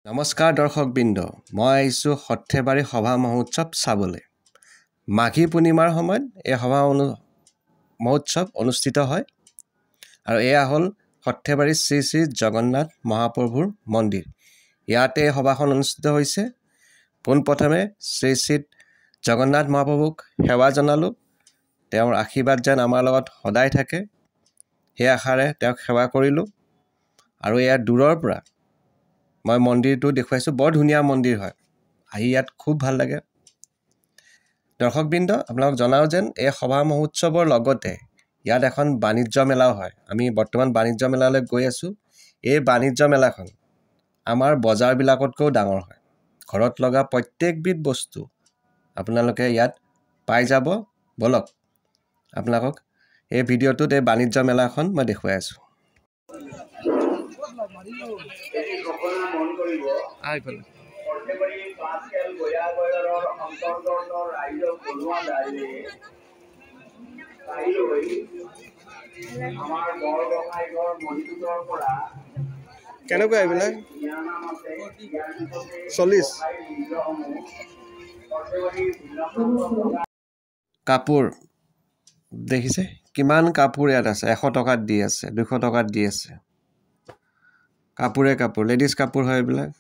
নমস্কাৰ দৰ্শকবৃন্দ, মই আহিছোঁ সৰ্থেবাৰী সভা মহোৎসৱ চাবলৈ। মাঘী পূৰ্ণিমাৰ সময়ত এই সভা মহোৎসৱ অনুষ্ঠিত হয় আৰু এয়া হ'ল সৰ্থেবাৰী শ্ৰী শ্ৰী জগন্নাথ মহাপ্ৰভুৰ মন্দিৰ। ইয়াতে এই সভাখন অনুষ্ঠিত হৈছে। পোনপ্ৰথমে শ্ৰী শ্ৰী জগন্নাথ মহাপ্ৰভুক সেৱা জনালোঁ। তেওঁৰ আশীৰ্বাদ যেন আমাৰ লগত সদায় থাকে সেই আশাৰে তেওঁক সেৱা কৰিলোঁ। আৰু এয়া দূৰৰ পৰা মই মন্দিৰটো দেখুৱাইছোঁ। বৰ ধুনীয়া মন্দিৰ হয়, আহি ইয়াত খুব ভাল লাগে। দৰ্শকবৃন্দ, আপোনালোক জনাওঁ যেন এই সভা মহোৎসৱৰ লগতে ইয়াত এখন বাণিজ্য মেলাও হয়। আমি বৰ্তমান বাণিজ্য মেলালৈ গৈ আছোঁ। এই বাণিজ্য মেলাখন আমাৰ বজাৰবিলাকতকৈও ডাঙৰ হয়। ঘৰত লগা প্ৰত্যেকবিধ বস্তু আপোনালোকে ইয়াত পাই যাব। বলক আপোনালোকক এই ভিডিঅ'টোত এই বাণিজ্য মেলাখন মই দেখুৱাই আছোঁ। কেনেকুৱা এইবিলাক? 40 কাপোৰ দেখিছে? কিমান কাপোৰ ইয়াত আছে। 100 টকাত দি আছে, 200 টকাত দি আছে। কাপোৰে কাপোৰ, লেডিজ কাপোৰ হয় এইবিলাক।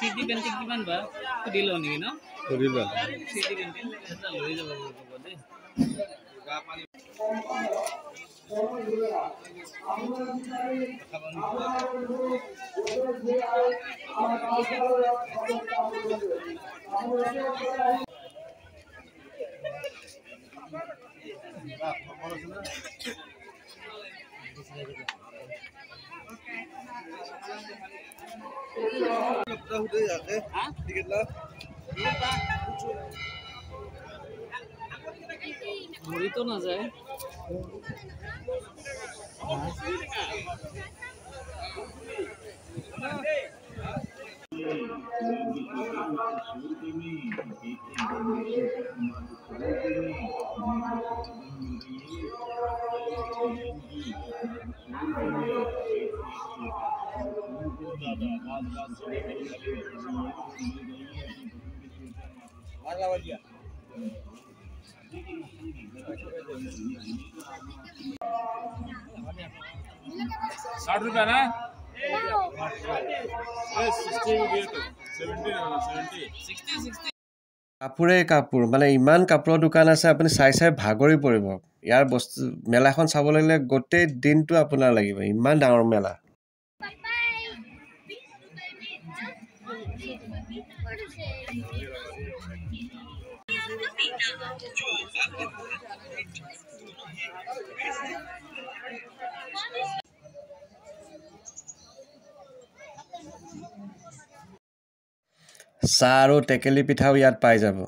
সিটি পেন্টিং কিমান বা সুধি লওঁ নেকি? সুধিবা সিটি পেন্টিং এটা লৈ যাব লাগিব দেই। ঘড়িটো নাযায়। ₹60 ना? 60 কাপোৰে কাপোৰ, মানে ইমান কাপোৰৰ দোকান আছে, আপুনি চাই চাই ভাগৰি পৰিব। ইয়াৰ বস্তু মেলাখন চাবলৈ গ'লে গোটেই দিনটো আপোনাৰ লাগিব, ইমান ডাঙৰ মেলা। চাহ আৰু টেকেলি পিঠাও ইয়াত পাই যাব।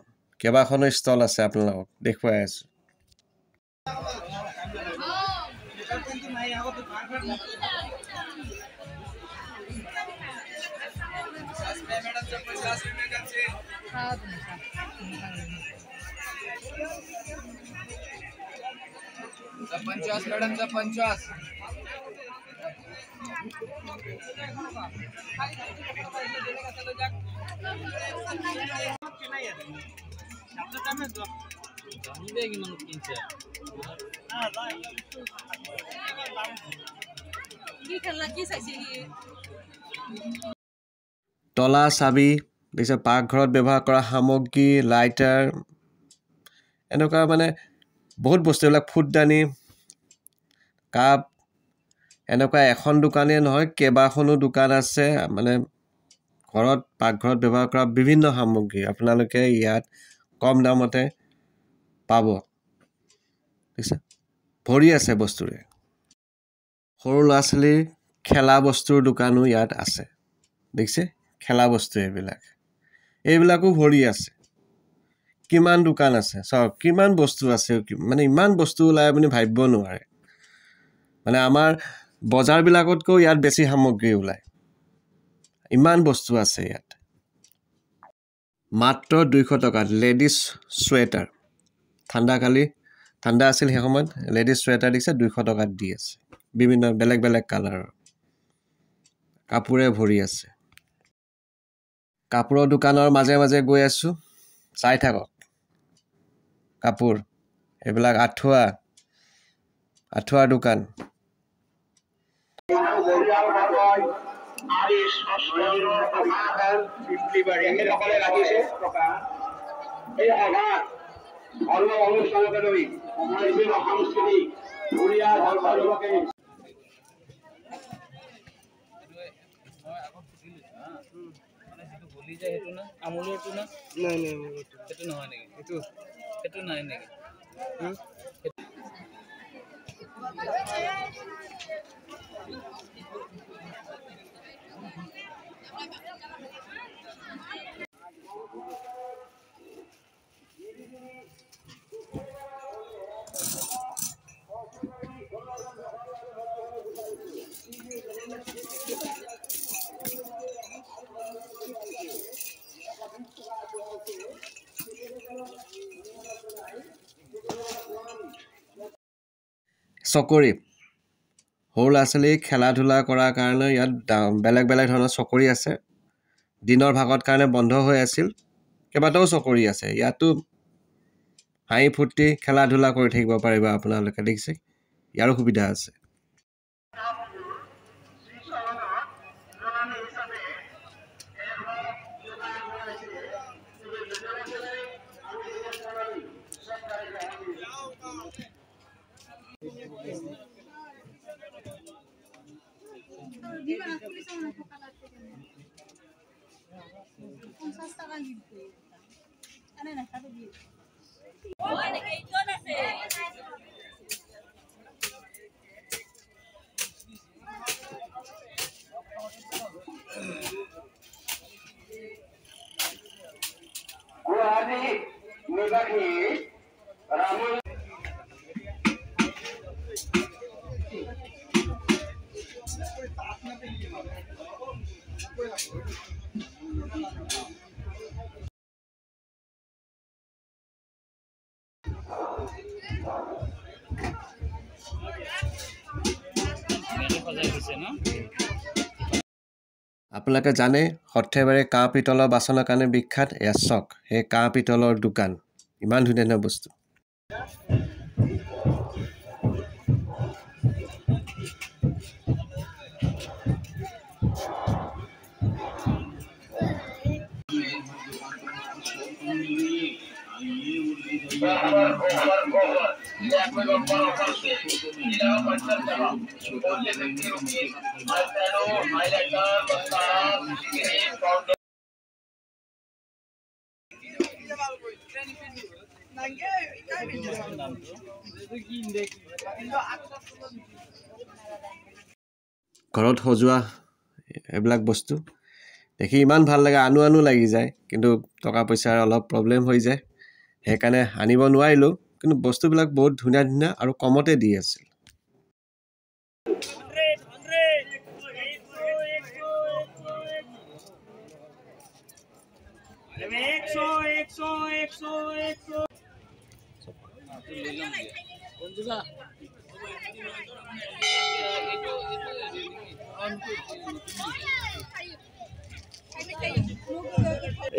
কেইবাখনো ষ্টল আছে, আপোনালোকক দেখুৱাই আছোঁ। তলা, চাবি, পিছত পাকঘৰত ব্যৱহাৰ কৰা সামগ্ৰী, লাইটাৰ, এনেকুৱা মানে বহুত বস্তু, এইবিলাক ফুটদানি, কাপ, এনেকুৱা এখন দোকানেই নহয়, কেইবাখনো দোকান আছে। মানে ঘৰত পাকঘৰত ব্যৱহাৰ কৰা বিভিন্ন সামগ্ৰী আপোনালোকে ইয়াত কম দামতে পাব। দেখিছে ভৰি আছে বস্তুৰে সৰু ল'ৰা ছোৱালীৰ খেলা বস্তুৰ দোকানো ইয়াত আছে দেখিছে খেলা বস্তু এইবিলাকো ভৰি আছে কিমান দোকান আছে চাওক কিমান বস্তু আছে মানে ইমান বস্তু ওলাই আপুনি ভাবিব নোৱাৰে মানে আমাৰ বজাৰবিলাকতকৈ ইয়াত বেছি সামগ্ৰী ওলায় ইমান বস্তু আছে ইয়াত মাত্ৰ 200 টকাত লেডিজ চুৱেটাৰ ঠাণ্ডা আছিল সেই সময়ত লেডিজ চুৱেটাৰ দিছে 200 টকাত দি আছে বিভিন্ন বেলেগ বেলেগ কালাৰৰ কাপোৰে ভৰি আছে কাপোৰৰ দোকানৰ মাজে মাজে গৈ আছো চাই থাকক কাপোৰ এইবিলাক আঠুৱাৰ দোকান আমুলৰটো না নাই সেইটো নহয় নেকি সেইটো নাই নেকি চকৰি সৰু ল'ৰা ছোৱালী খেলা ধূলা কৰাৰ কাৰণে ইয়াত বেলেগ বেলেগ ধৰণৰ চকৰি আছে দিনৰ ভাগত কাৰণে বন্ধ হৈ আছিল কেইবাটাও চকৰি আছে ইয়াতো হাঁহি ফূৰ্তি খেলা ধূলা কৰি থাকিব পাৰিব আপোনালোকে দেখিছে ইয়াৰো সুবিধা আছে আপোনালোকে জানে সৰ্থেবাৰী কাঁহ পিতলৰ বাচনৰ কাৰণে বিখ্যাত এয়া চক সেই কাঁহ পিতলৰ দোকান ইমান ধুনীয়া ধুনীয়া বস্তু ঘৰত সজোৱা এইবিলাক বস্তু দেখি ইমান ভাল লাগে আনো লাগি যায় কিন্তু টকা পইচাৰ অলপ প্ৰব্লেম হৈ যায় সেইকাৰণে আনিব নোৱাৰিলোঁ কিন্তু বস্তুবিলাক বহুত ধুনীয়া ধুনীয়া আৰু কমতে দি আছিল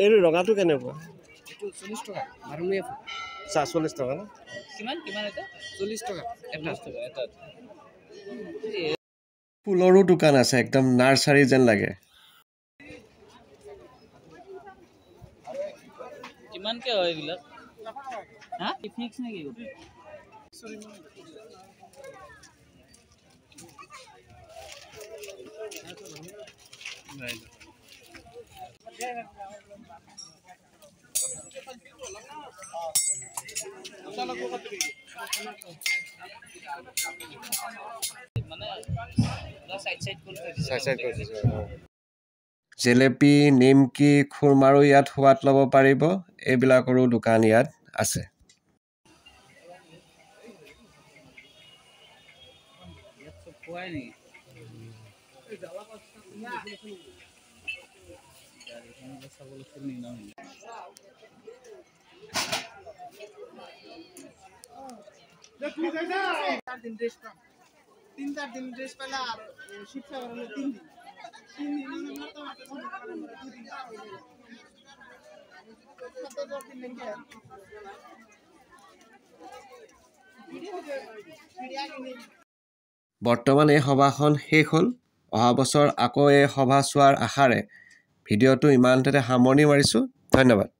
এইটো ৰঙাটো কেনেকুৱা 40 টকা 40 টকা ন কিমান এটা 40 টকা 50 টকা এটা ফুলৰো দোকান আছে একদম নাৰ্চাৰী যেন লাগে কিমানকে হয় এইবিলাক হা ফিক্স নেকি জেলেপি নিমকি খুৰমাৰো ইয়াত সোৱাদ ল'ব পাৰিব এইবিলাকৰো দোকান ইয়াত আছে বৰ্তমান এই সভাখন শেষ হ'ল অহা বছৰ আকৌ এই সভা চোৱাৰ আশাৰে ভিডিঅ'টো ইমানতে সামৰণি মাৰিছোঁ ধন্যবাদ